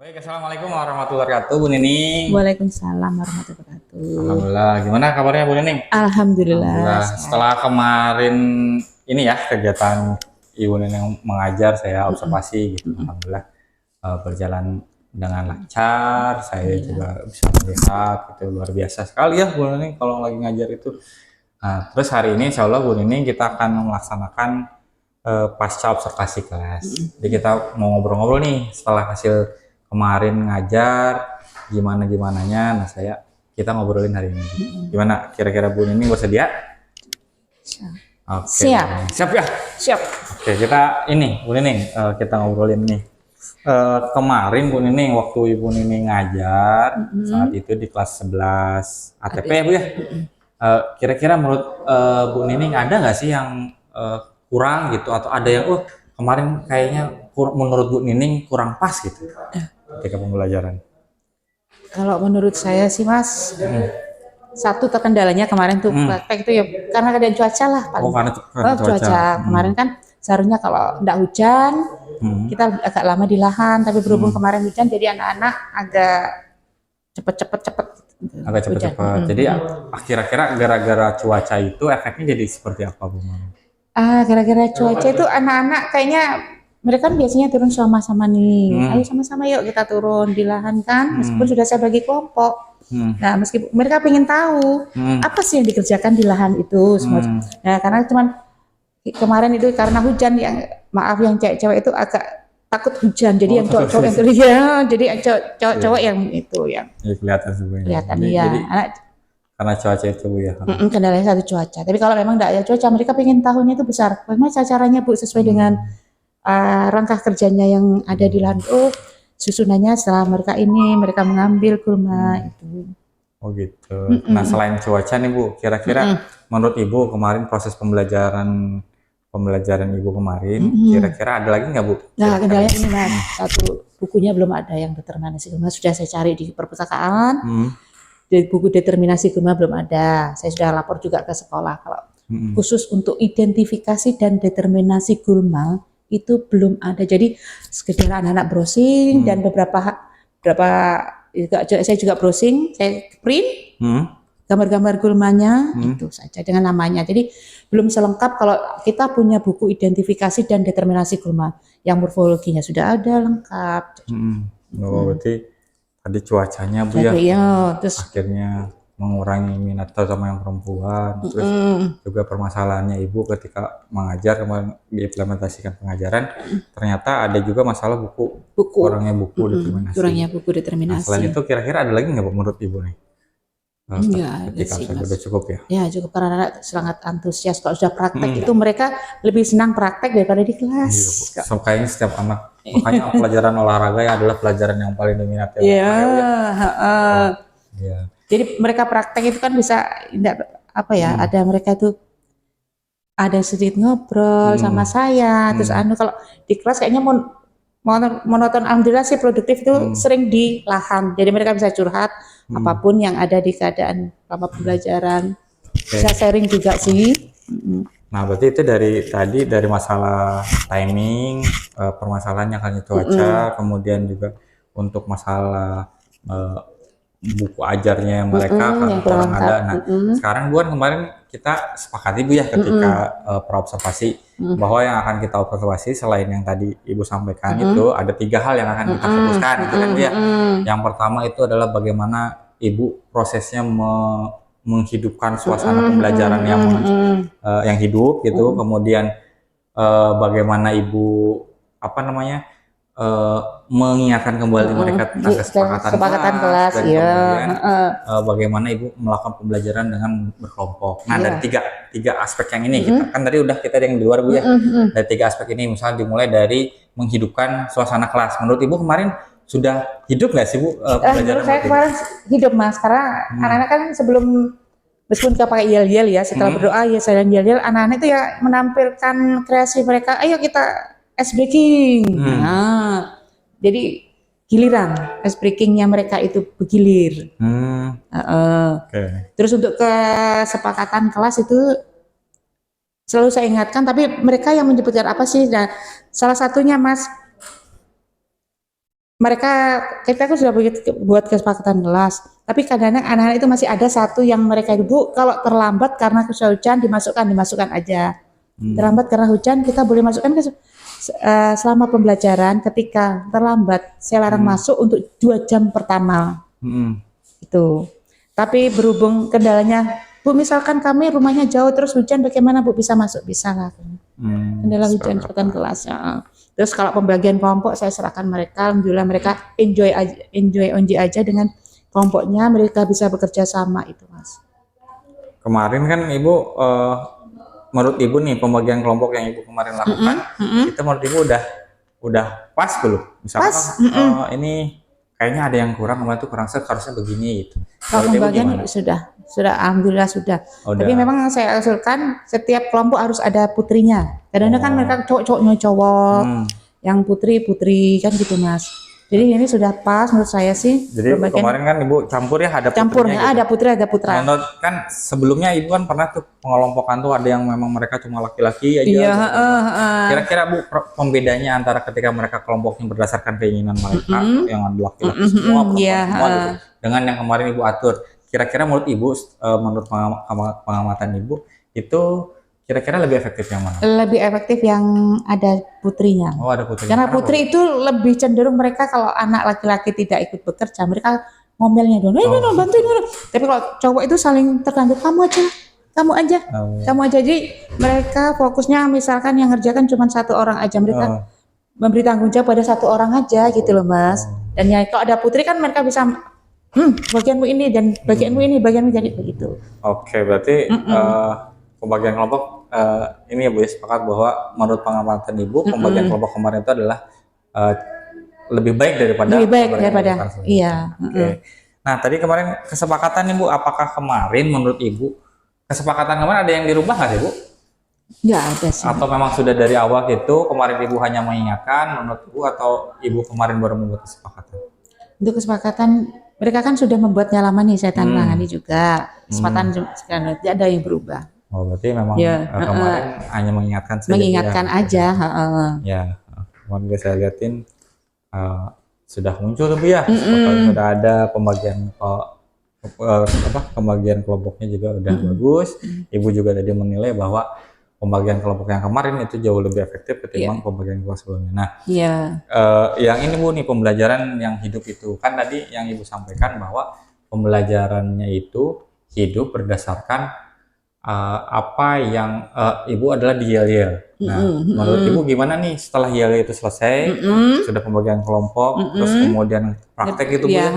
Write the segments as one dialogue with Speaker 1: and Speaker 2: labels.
Speaker 1: Baik, assalamualaikum warahmatullahi wabarakatuh, Bu Nining.
Speaker 2: Waalaikumsalam warahmatullahi wabarakatuh.
Speaker 1: Alhamdulillah, gimana kabarnya Bu Nining?
Speaker 2: Alhamdulillah
Speaker 1: Alhamdulillah.
Speaker 2: sehat.
Speaker 1: Setelah kemarin ini ya kegiatan Ibu Nining mengajar, saya observasi gitu.
Speaker 2: Mm-mm.
Speaker 1: Alhamdulillah berjalan dengan lancar. Saya
Speaker 2: Alhamdulillah.
Speaker 1: juga bisa melihat itu luar biasa sekali ya Bu Nining kalau lagi ngajar itu. Nah, terus hari ini Insya Allah Bu Nining kita akan melaksanakan pasca observasi kelas. Jadi kita mau ngobrol-ngobrol nih setelah hasil kemarin ngajar gimananya. Nah kita ngobrolin hari ini. Gimana kira-kira Bu Nining bersedia? Oke.
Speaker 2: Siap.
Speaker 1: Siap ya.
Speaker 2: Siap.
Speaker 1: Oke, kita ini Bu Nining kita ngobrolin nih. Kemarin Bu Nining waktu Ibu Nining ngajar saat itu di kelas 11 ATP ya Bu ya. Kira-kira menurut Bu Nining ada nggak sih yang kurang gitu, atau ada yang kemarin kayaknya menurut Bu Nining kurang pas gitu ketika pembelajaran?
Speaker 2: Kalau menurut saya sih Mas, satu terkendalanya kemarin tuh praktek itu ya karena keadaan cuaca lah paling.
Speaker 1: Karena
Speaker 2: cuaca. Kemarin kan seharusnya kalau enggak hujan, kita agak lama di lahan, tapi berhubung kemarin hujan jadi anak-anak agak cepet.
Speaker 1: Agak cepet-cepet. Jadi kira-kira gara-gara cuaca itu efeknya jadi seperti apa Bu?
Speaker 2: Gara-gara cuaca itu anak-anak kayaknya mereka kan biasanya turun sama-sama nih. Ayo sama-sama yuk kita turun di lahan kan, meskipun sudah saya bagi kelompok. Nah, meskipun mereka pengen tahu apa sih yang dikerjakan di lahan itu semua. Nah, karena cuman kemarin itu karena hujan yang maaf yang cewek-cewek itu agak takut hujan. Jadi yang cowok-cowok yang terlihat, jadi cowok-cowok yang itu yang
Speaker 1: kelihatan sebenarnya.
Speaker 2: Kelihatan ya.
Speaker 1: Karena cuaca itu Bu ya.
Speaker 2: Kendalanya satu cuaca. Tapi kalau memang tidak ada cuaca, mereka pengen tahunya itu besar. Bagaimana caranya Bu sesuai dengan rangka kerjanya yang ada di lahan. Susunannya setelah mereka mengambil kurma itu.
Speaker 1: Oh gitu. Nah selain cuaca nih Bu, kira-kira menurut Ibu kemarin proses pembelajaran Ibu kemarin, kira-kira ada lagi nggak Bu?
Speaker 2: Nah kendalanya ini Mas, satu bukunya belum ada yang determinasi kurma, sudah saya cari di perpustakaan. Di buku determinasi kurma belum ada. Saya sudah lapor juga ke sekolah kalau khusus untuk identifikasi dan determinasi kurma itu belum ada. Jadi sekedar anak-anak browsing dan beberapa saya juga browsing, saya print gambar-gambar gulmanya itu saja dengan namanya. Jadi belum selengkap kalau kita punya buku identifikasi dan determinasi gulma yang morfologinya sudah ada lengkap.
Speaker 1: Berarti tadi cuacanya Bu ya, terus akhirnya mengurangi minat sama yang perempuan, terus juga permasalahannya Ibu ketika mengajar kemarin diimplementasikan pengajaran, ternyata ada juga masalah kurangnya buku determinasi. Nah, selain itu kira-kira ada lagi nggak menurut Ibu nih? Ketika sudah cukup ya?
Speaker 2: Ya cukup, karena anak sangat antusias kalau sudah praktek itu mereka lebih senang praktek daripada di kelas.
Speaker 1: Iya, kayaknya setiap anak, makanya pelajaran olahraga ya adalah pelajaran yang paling diminati.
Speaker 2: Jadi mereka praktek itu kan bisa ada mereka tuh ada sedikit ngobrol sama saya, terus kalau di kelas kayaknya monoton. Alhamdulillah sih produktif itu sering di lahan, jadi mereka bisa curhat apapun yang ada di keadaan selama pembelajaran. Bisa sharing juga sih.
Speaker 1: Nah berarti itu dari masalah timing, permasalahannya hanya cuaca, kemudian juga untuk masalah buku ajarnya mereka kurang ada. Nah sekarang kemarin kita sepakati Bu ya ketika praobservasi bahwa yang akan kita observasi selain yang tadi Ibu sampaikan itu ada 3 hal yang akan kita fokuskan gitu kan Bu ya. Yang pertama itu adalah bagaimana Ibu prosesnya menghidupkan suasana pembelajaran yang hidup gitu, kemudian bagaimana Ibu mengingatkan kembali mereka tentang kesepakatan kelas dan kemudian bagaimana Ibu melakukan pembelajaran dengan berkelompok. Nah dari tiga aspek yang ini kita kan tadi udah kita yang di luar Bu ya. Dari 3 aspek ini misalnya dimulai dari menghidupkan suasana kelas. Menurut Ibu kemarin sudah hidup nggak sih Bu pembelajaran?
Speaker 2: Menurut saya kemarin hidup Mas, karena anak-anak kan sebelum meskipun kita pakai yel-yel ya, setelah berdoa ya saya yel-yel, anak-anak itu ya menampilkan kreasi mereka. Ayo kita ice breaking. Nah, jadi giliran ice breakingnya mereka itu bergilir. Terus untuk kesepakatan kelas itu selalu saya ingatkan, tapi mereka yang menyebutkan apa sih? Nah, salah satunya Mas, mereka kita kan sudah buat kesepakatan kelas, tapi kadang-kadang anak-anak itu masih ada satu yang mereka ibu kalau terlambat karena hujan dimasukkan aja. Terlambat karena hujan kita boleh masukkan selama pembelajaran. Ketika terlambat saya larang masuk untuk 2 jam pertama. Itu. Tapi berhubung kendalanya, Bu misalkan kami rumahnya jauh terus hujan bagaimana Bu bisa masuk? Bisa lah. Kendala hujan kesepakatan kelas. Ya. Terus kalau pembagian kelompok saya serahkan mereka, alhamdulillah mereka enjoy aja dengan kelompoknya, mereka bisa bekerja sama itu Mas.
Speaker 1: Kemarin kan Ibu menurut Ibu nih pembagian kelompok yang Ibu kemarin lakukan, itu menurut Ibu udah pas belum? Misalkan
Speaker 2: Pas,
Speaker 1: ini kayaknya ada yang kurang, kemarin itu kurang harusnya begini gitu.
Speaker 2: Kalau pembagian sudah alhamdulillah sudah. Tapi memang saya usulkan setiap kelompok harus ada putrinya. Kadang-kadang kan mereka cowok, yang putri kan gitu Mas. Jadi ini sudah pas menurut saya sih.
Speaker 1: Jadi kemarin kan Ibu campur ya, ada
Speaker 2: campur
Speaker 1: putrinya gitu.
Speaker 2: Ada putri ada putra.
Speaker 1: Menurut kan sebelumnya Ibu kan pernah tuh pengelompokan tuh ada yang memang mereka cuma laki-laki aja.
Speaker 2: Iya,
Speaker 1: Kira-kira Bu pembedanya antara ketika mereka kelompoknya berdasarkan keinginan mereka yang ada laki-laki semua, perempuan semua gitu, dengan yang kemarin Ibu atur. Kira-kira menurut Ibu, menurut pengamatan Ibu itu kira-kira lebih efektif yang mana? Lebih
Speaker 2: efektif yang ada putrinya.
Speaker 1: Oh, ada putrinya.
Speaker 2: Karena putri itu lebih cenderung mereka kalau anak laki-laki tidak ikut bekerja, mereka ngomelnya dong, bantuin. Tapi kalau cowok itu saling tergantung, kamu aja. Jadi mereka fokusnya misalkan yang ngerjakan cuma 1 orang aja, mereka memberi tanggung jawab pada 1 orang aja gitu loh Mas. Dan ya kalau ada putri kan mereka bisa bagianmu ini dan bagianmu ini jadi begitu.
Speaker 1: Oke, berarti pembagian kelompok ini ya Bu ya, sepakat bahwa menurut pengamatan Ibu pembagian kelompok kemarin itu adalah lebih baik daripada
Speaker 2: iya.
Speaker 1: Nah tadi kemarin kesepakatan Ibu, apakah kemarin menurut Ibu kesepakatan kemarin ada yang dirubah nggak sih Bu?
Speaker 2: Nggak ada sih.
Speaker 1: Atau memang sudah dari awal gitu, kemarin Ibu hanya mengingatkan menurut Ibu, atau Ibu kemarin baru membuat kesepakatan?
Speaker 2: Untuk kesepakatan mereka kan sudah membuatnya lama nih, saya tangani juga. Kesempatan sekarang tidak ada yang berubah.
Speaker 1: Oh, berarti memang kemarin hanya mengingatkan saja.
Speaker 2: Mengingatkan aja.
Speaker 1: Ya, kemarin saya liatin sudah muncul tuh Bu ya. Sudah ada pembagian pembagian kelompoknya juga udah bagus. Ibu juga tadi menilai bahwa pembagian kelompok yang kemarin itu jauh lebih efektif ketimbang pembagian kelompok sebelumnya. Nah, yang ini Bu nih pembelajaran yang hidup itu kan tadi yang Ibu sampaikan bahwa pembelajarannya itu hidup berdasarkan apa yang Ibu adalah di yel-yel. Nah, menurut Ibu gimana nih setelah yel-yel itu selesai, sudah pembagian kelompok, terus kemudian praktek itu Bu ya,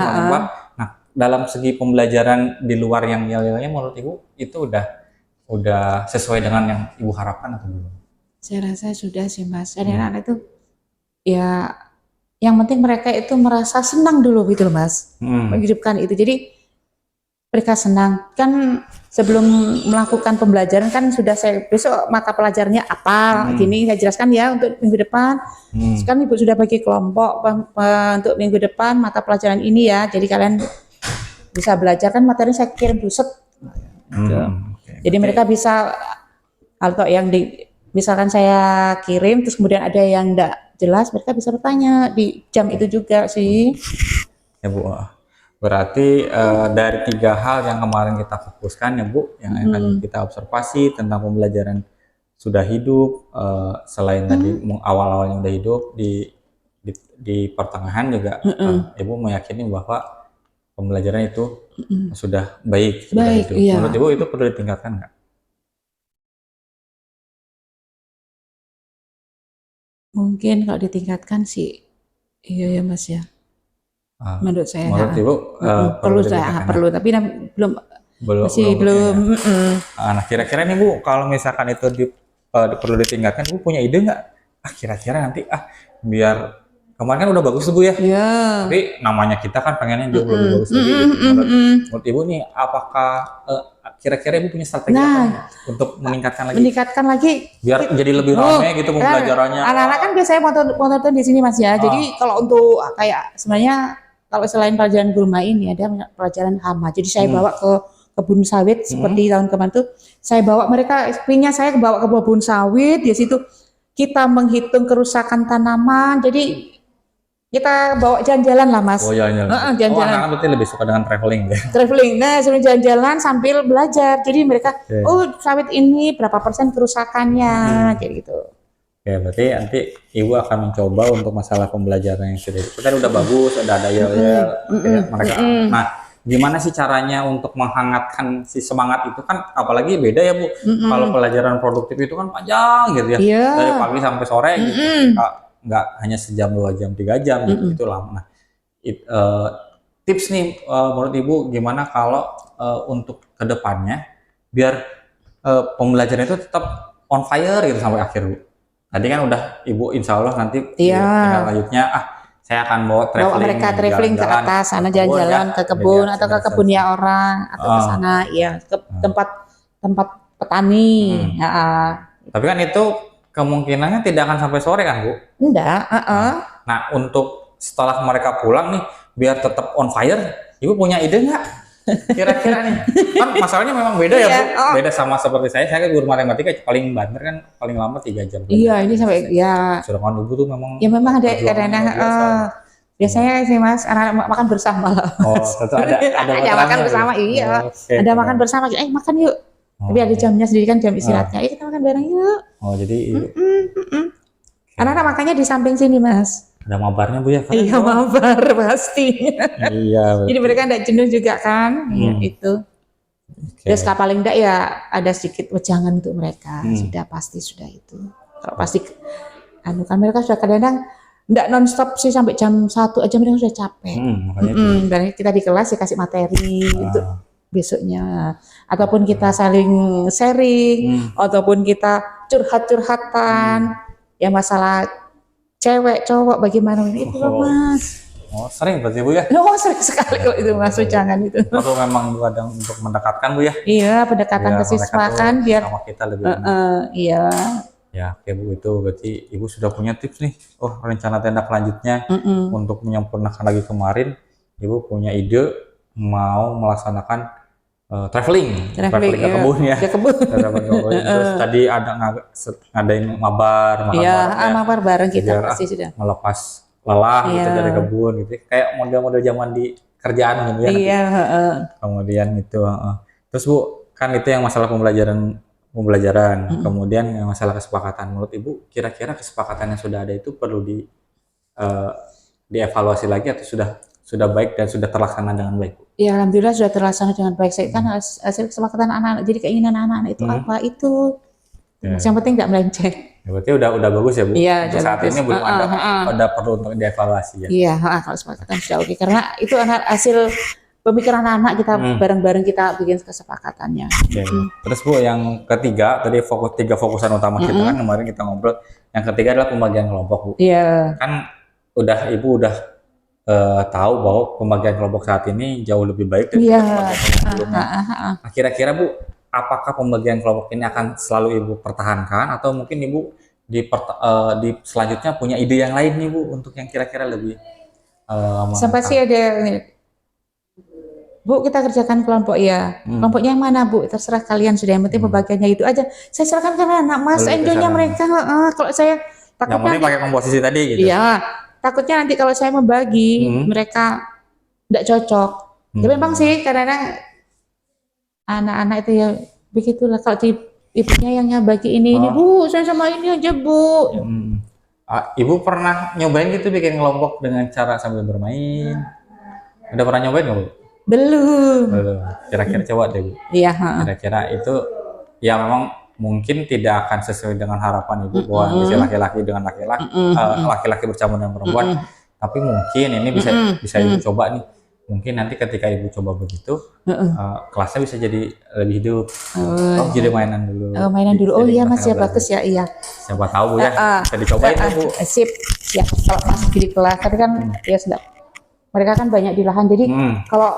Speaker 1: nah, dalam segi pembelajaran di luar yang yel-yelnya menurut Ibu itu udah sesuai dengan yang Ibu harapkan atau belum?
Speaker 2: Saya rasa sudah sih Mas. Anak-anak itu ya yang penting mereka itu merasa senang dulu gitu loh Mas. Menghidupkan itu. Jadi mereka senang. Kan sebelum melakukan pembelajaran kan sudah saya besok mata pelajarannya apa gini saya jelaskan ya untuk minggu depan. Sekarang Ibu sudah bagi kelompok untuk minggu depan mata pelajaran ini ya. Jadi kalian bisa belajar kan materi saya kirim dulu set. Jadi mereka bisa atau yang misalkan saya kirim terus kemudian ada yang enggak jelas mereka bisa bertanya di jam itu juga sih.
Speaker 1: Ya Bu. Berarti dari 3 hal yang kemarin kita fokuskan ya Bu, yang akan kita observasi tentang pembelajaran sudah hidup, selain tadi awal-awalnya udah hidup, di pertengahan juga Ibu meyakini bahwa pembelajaran itu sudah baik, sudah hidup.
Speaker 2: Iya.
Speaker 1: Menurut Ibu itu perlu ditingkatkan nggak?
Speaker 2: Mungkin kalau ditingkatkan sih, iya ya Mas ya. Menurut saya
Speaker 1: Ibu
Speaker 2: perlu tapi masih belum.
Speaker 1: Nah kira-kira nih Bu, kalau misalkan itu perlu ditingkatkan, Bu punya ide nggak? Kira-kira nanti biar kemarin kan udah bagus tuh Bu ya. Tapi namanya kita kan pengennya jauh lebih bagus lagi. Menurut Ibu nih, apakah kira-kira Ibu punya strategi apa untuk meningkatkan lagi? Biar jadi lebih ramai gitu pembelajarannya.
Speaker 2: Anak-anak kan biasanya mau nonton di sini Mas ya. Jadi kalau untuk kayak sebenarnya kalau selain pelajaran gurma ini ada pelajaran hama. Jadi saya bawa ke kebun sawit seperti tahun kemarin tuh saya bawa mereka saya bawa ke kebun sawit di situ kita menghitung kerusakan tanaman. Jadi kita bawa jalan-jalan lah Mas.
Speaker 1: Oh jalan-jalan.
Speaker 2: Heeh,
Speaker 1: Oh
Speaker 2: jalan-jalan.
Speaker 1: anak-anak berarti lebih suka dengan traveling ya.
Speaker 2: Traveling, nah suruh jalan-jalan sambil belajar. Jadi mereka,
Speaker 1: Oke.
Speaker 2: oh sawit ini berapa persen kerusakannya, kayak gitu.
Speaker 1: Oke, berarti nanti ibu akan mencoba untuk masalah pembelajaran yang sudah itu kan udah bagus, ada yel-yel, mereka. Nah, gimana sih caranya untuk menghangatkan si semangat itu kan? Apalagi beda ya Bu, kalau pelajaran produktif itu kan panjang gitu ya,
Speaker 2: Iya.
Speaker 1: dari pagi sampai sore gitu, nggak hanya sejam 2 jam 3 jam gitu, itu lama. Nah, tips nih menurut Ibu gimana kalau untuk kedepannya biar pembelajaran itu tetap on fire gitu sampai akhir Bu. Tadi kan udah Ibu insya Allah nanti tinggal lanjutnya saya akan bawa
Speaker 2: mereka traveling ke atas sana, jalan-jalan ke kebun atau ke kebunnya orang atau ke sana ya ke tempat petani.
Speaker 1: Tapi kan itu kemungkinannya tidak akan sampai sore kan Bu?
Speaker 2: Enggak.
Speaker 1: Nah untuk setelah mereka pulang nih biar tetap on fire, Ibu punya ide nggak? Kira-kira nih kan masalahnya memang beda ya Bu, beda sama seperti saya kan guru matematika paling banter kan paling lama 3 jam.
Speaker 2: Iya ini sampai ya.
Speaker 1: Sedangkan Ibu tuh memang
Speaker 2: ya memang ada kadang-kadang biasanya sih Mas anak-anak makan bersama.
Speaker 1: Oh tentu ada
Speaker 2: makan bersama iya. Ada makan bersama, makan yuk. Tapi ada jamnya sendiri kan, jam istirahatnya. Kita makan bareng yuk.
Speaker 1: Oh jadi
Speaker 2: anak-anak makannya di samping sini Mas.
Speaker 1: Ada mabarnya Bu ya?
Speaker 2: Iya mabar pastinya.
Speaker 1: Iya.
Speaker 2: Jadi mereka tidak jenuh juga kan, itu. Terus paling enggak ya ada sedikit wejangan untuk mereka, sudah pasti sudah itu. Kalau pasti, kan mereka sudah kadang-kadang enggak nonstop sih sampai jam 1 aja mereka sudah capek. Dan kita di kelas ya kasih materi untuk besoknya, ataupun kita saling sharing, ataupun kita curhat-curhatan, ya masalah cewek cowok bagaimana ini itu Mas.
Speaker 1: Oh sering berarti Bu ya?
Speaker 2: Oh sering sekali kalau itu Mas jangan itu.
Speaker 1: Perlu memang kadang untuk mendekatkan Bu ya?
Speaker 2: Iya pendekatan ke siswa kan biar
Speaker 1: sama kita lebih.
Speaker 2: Iya.
Speaker 1: Ya oke Bu, itu berarti Ibu sudah punya tips nih. Oh rencana tindak lanjutnya untuk menyempurnakan lagi kemarin, Ibu punya ide mau melaksanakan traveling ke kebun ya.
Speaker 2: Ke kebun.
Speaker 1: Terus tadi ada ngadain mabar,
Speaker 2: mabar bareng kita pasti sudah.
Speaker 1: Melepas lelah gitu dari kebun gitu. Kayak model-model zaman di kerjaan gitu ya.
Speaker 2: Iya,
Speaker 1: Kemudian itu terus Bu, kan itu yang masalah pembelajaran. Kemudian yang masalah kesepakatan. Menurut Ibu kira-kira kesepakatan yang sudah ada itu perlu dievaluasi lagi atau sudah baik dan sudah terlaksana dengan baik?
Speaker 2: Ya alhamdulillah sudah terlaksana dengan baik. Saya kan hasil kesepakatan anak-anak. Jadi keinginan anak-anak itu apa itu? Yang penting tidak melenceng.
Speaker 1: Ya, berarti udah bagus ya Bu.
Speaker 2: Iya.
Speaker 1: Saat ini belum ada perlu untuk dievaluasi ya.
Speaker 2: Iya, kalau kesepakatan sudah oke. Karena itu hasil pemikiran anak kita bareng-bareng kita bikin kesepakatannya.
Speaker 1: Terus Bu yang ketiga tadi tiga fokusan utama kita kan kemarin kita ngobrol. Yang ketiga adalah pembagian kelompok Bu.
Speaker 2: Iya.
Speaker 1: Kan Ibu udah tahu bahwa pembagian kelompok saat ini jauh lebih baik dari pembagian sebelumnya. Nah, kira-kira Bu, apakah pembagian kelompok ini akan selalu Ibu pertahankan atau mungkin Ibu di selanjutnya punya ide yang lain nih Bu untuk yang kira-kira lebih
Speaker 2: sampai sih ada Bu kita kerjakan kelompok ya. Kelompoknya yang mana Bu? Terserah kalian sudah, yang penting pembagiannya itu aja. Saya serahkan ke anak Mas, enjoynya mereka. Kalau saya
Speaker 1: takutnya yang penting pakai komposisi tadi gitu.
Speaker 2: Iya. Takutnya nanti kalau saya membagi mereka tidak cocok. Tapi memang sih kadang-kadang anak-anak itu ya begitulah. Kalau ibunya yang bagi ini Bu, saya sama ini aja Bu.
Speaker 1: Ibu pernah nyobain gitu bikin kelompok dengan cara sambil bermain? Udah pernah nyobain nggak Bu?
Speaker 2: Belum.
Speaker 1: Kira-kira coba deh Bu.
Speaker 2: Iya.
Speaker 1: Kira-kira itu ya memang mungkin tidak akan sesuai dengan harapan Ibu bahwa bisa laki-laki dengan laki-laki, laki-laki bercampur dengan perempuan. Tapi mungkin ini bisa Ibu coba nih. Mungkin nanti ketika Ibu coba begitu, kelasnya bisa jadi lebih hidup. Jadi mainan dulu.
Speaker 2: Mainan dulu. Oh iya Mas ya bagus ya iya.
Speaker 1: Siapa tahu Bu ya. Bisa dicobain Bu.
Speaker 2: Sip. Ya kalau masuk di kelas tadi kan ya sudah. Mereka kan banyak di lahan. Jadi kalau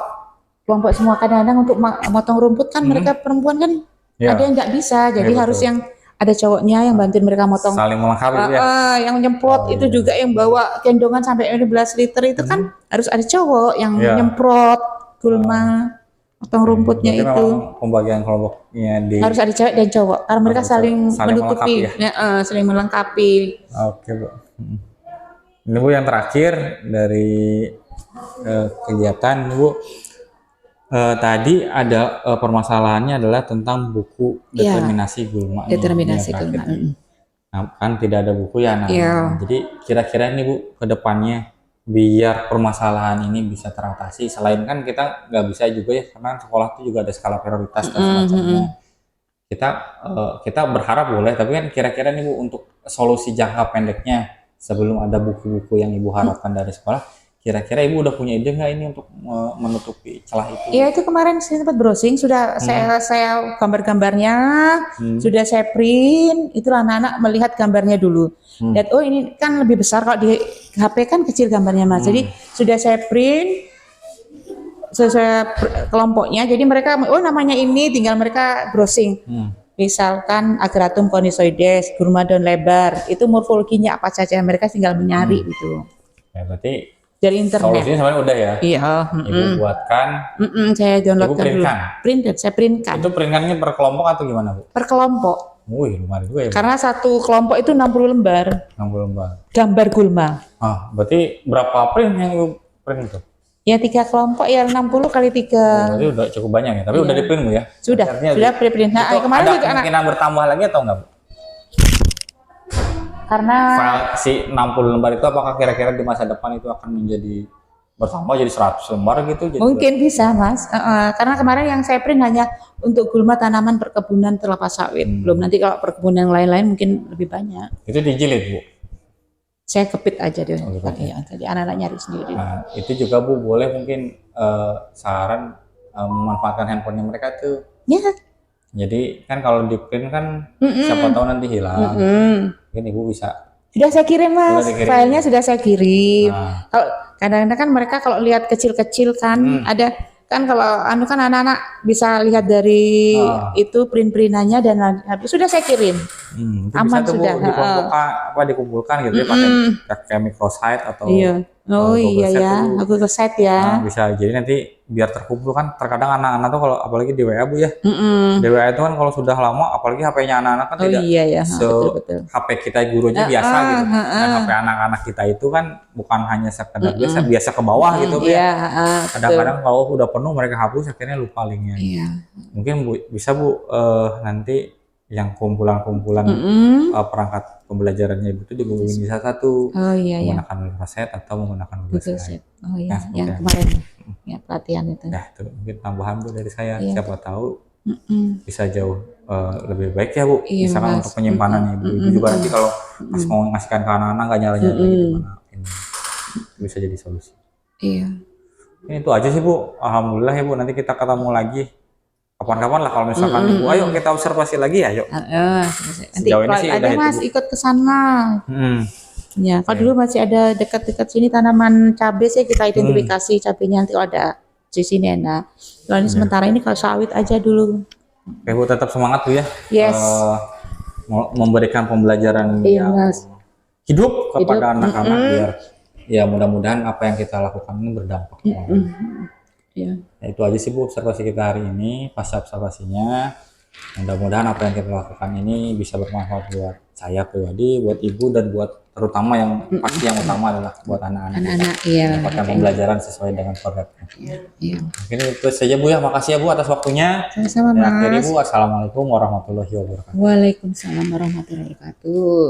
Speaker 2: kelompok semua kadang-kadang untuk motong rumput kan mereka perempuan kan ada yang nggak bisa. Jadi harus yang ada cowoknya yang bantuin mereka motong.
Speaker 1: Saling melengkapi ya.
Speaker 2: Yang nyemprot itu juga yang bawa gendongan sampai 15 liter itu kan harus ada cowok yang nyemprot gulma motong rumputnya itu.
Speaker 1: Pembagian kelompoknya
Speaker 2: harus ada cewek dan cowok karena mereka saling menutupi,
Speaker 1: melengkapi ya?
Speaker 2: Saling melengkapi.
Speaker 1: Oke Bu. Ini Bu yang terakhir dari kegiatan Bu. Tadi ada permasalahannya adalah tentang buku
Speaker 2: Iya.
Speaker 1: determinasi gulma.
Speaker 2: Determinasi
Speaker 1: Yang
Speaker 2: gulma.
Speaker 1: terakhir. Nah, kan tidak ada buku ya. Nah,
Speaker 2: Iya.
Speaker 1: jadi kira-kira ini Bu ke depannya biar permasalahan ini bisa teratasi. Selain kan kita nggak bisa juga ya, karena sekolah itu juga ada skala prioritas dan semacamnya. Kita berharap boleh, tapi kan kira-kira nih Bu untuk solusi jangka pendeknya sebelum ada buku-buku yang Ibu harapkan dari sekolah, kira-kira Ibu udah punya ide nggak ini untuk menutupi celah itu?
Speaker 2: Iya, itu kemarin saya sempat browsing, sudah saya gambar-gambarnya, sudah saya print, itu anak-anak melihat gambarnya dulu. Dan oh ini kan lebih besar, kalau di HP kan kecil gambarnya Mas. Jadi sudah saya print sesuai kelompoknya, jadi mereka oh namanya ini, tinggal mereka browsing. Misalkan Agratum conisoides, gurma daun lebar, itu morfologinya apa saja, mereka tinggal menyari gitu.
Speaker 1: Ya, berarti
Speaker 2: Dari internet.
Speaker 1: solusinya sebenarnya udah ya.
Speaker 2: Iya.
Speaker 1: Ibu buatkan.
Speaker 2: Saya downloadkan
Speaker 1: Ibu printkan.
Speaker 2: Print, saya printkan.
Speaker 1: Itu printkannya per kelompok atau gimana Bu?
Speaker 2: Per kelompok.
Speaker 1: Wih, lumayan juga ya Bu.
Speaker 2: Karena satu kelompok itu 60 lembar.
Speaker 1: 60 lembar.
Speaker 2: Gambar gulma.
Speaker 1: Berarti berapa print yang Ibu print itu?
Speaker 2: Ya 3 kelompok ya 60 kali 3.
Speaker 1: Berarti udah cukup banyak ya. Tapi udah di print Bu ya?
Speaker 2: Sudah preprint. Nah,
Speaker 1: itu
Speaker 2: kemarin
Speaker 1: ada
Speaker 2: juga
Speaker 1: kemungkinan bertambah lagi atau enggak Bu?
Speaker 2: Karena
Speaker 1: Si 60 lembar itu apakah kira-kira di masa depan itu akan menjadi bertambah jadi 100 lembar gitu? Jadi
Speaker 2: mungkin bisa Mas. Karena kemarin yang saya print hanya untuk gulma tanaman perkebunan terlepas sawit. Belum nanti kalau perkebunan yang lain-lain mungkin lebih banyak.
Speaker 1: Itu dijilid Bu?
Speaker 2: Saya kepit aja deh.
Speaker 1: Kepit.
Speaker 2: Ya, jadi anak-anak nyari sendiri.
Speaker 1: Nah, itu juga Bu boleh mungkin saran memanfaatkan handphonenya mereka tuh.
Speaker 2: Ya.
Speaker 1: Jadi kan kalau di print kan siapa tahu nanti hilang. Mungkin Ibu bisa.
Speaker 2: Sudah saya kirim Mas, filenya sudah saya kirim.
Speaker 1: Nah.
Speaker 2: Kalau kadang-kadang kan mereka kalau lihat kecil-kecil kan ada kan kalau kan anak-anak bisa lihat dari itu print-printannya dan sudah saya kirim.
Speaker 1: Bisa
Speaker 2: Aman
Speaker 1: tuh
Speaker 2: sudah.
Speaker 1: Bu, dikumpulkan gitu ya pakai microsite atau
Speaker 2: Oh iya ya, Google Site ya.
Speaker 1: Nah, bisa jadi nanti biar terkumpul kan terkadang anak-anak tuh kalau apalagi di WA Bu ya. Di WA itu kan kalau sudah lama apalagi HP-nya anak-anak kan tidak
Speaker 2: betul.
Speaker 1: HP kita gurunya biasa gitu. Dan HP anak-anak kita itu kan bukan hanya sekedar biasa ke bawah gitu Bu ya. Kadang-kadang kalau udah penuh mereka hapus akhirnya lupa linknya. Mungkin Bu, bisa Bu nanti yang kumpulan-kumpulan perangkat pembelajarannya Ibu itu digabungin bisa satu menggunakan Microsoft atau menggunakan Google Site.
Speaker 2: Oh iya, yang kemarin ya pelatihan itu.
Speaker 1: Nah, itu mungkin tambahan Bu dari saya. Siapa tahu bisa jauh lebih baik ya Bu. Misalkan untuk penyimpanan Ibu juga nanti kalau pas mau ngasihkan ke anak-anak nggak nyala-nyala lagi di mana ini bisa jadi solusi.
Speaker 2: Iya.
Speaker 1: Ini itu aja sih Bu. Alhamdulillah ya Bu. Nanti kita ketemu lagi. Kapan-kapan lah kalau misalkan Ibu, ayo kita observasi lagi ya, yuk.
Speaker 2: Nanti kalau ada Mas ikut ke sana. Ya, kalau dulu masih ada dekat-dekat sini tanaman cabai sih kita identifikasi cabainya nanti kalau ada di sini. Nah, kalau ini sementara ini kalau sawit aja dulu.
Speaker 1: Oke Bu, tetap semangat Bu ya.
Speaker 2: Yes.
Speaker 1: Memberikan pembelajaran yang hidup kepada anak-anak biar ya mudah-mudahan apa yang kita lakukan ini berdampak. Nah, itu aja sih Bu observasi kita hari ini, pasca observasinya. Mudah-mudahan apa yang kita lakukan ini bisa bermanfaat buat saya pribadi, buat Ibu dan buat terutama yang pasti yang utama adalah buat anak-anak. Mendapatkan pembelajaran sesuai dengan programnya. Mungkin itu saja Bu ya, makasih ya Bu atas waktunya.
Speaker 2: Sama-sama Mas.
Speaker 1: Akhirnya Bu, assalamualaikum warahmatullahi wabarakatuh.
Speaker 2: Waalaikumsalam warahmatullahi wabarakatuh.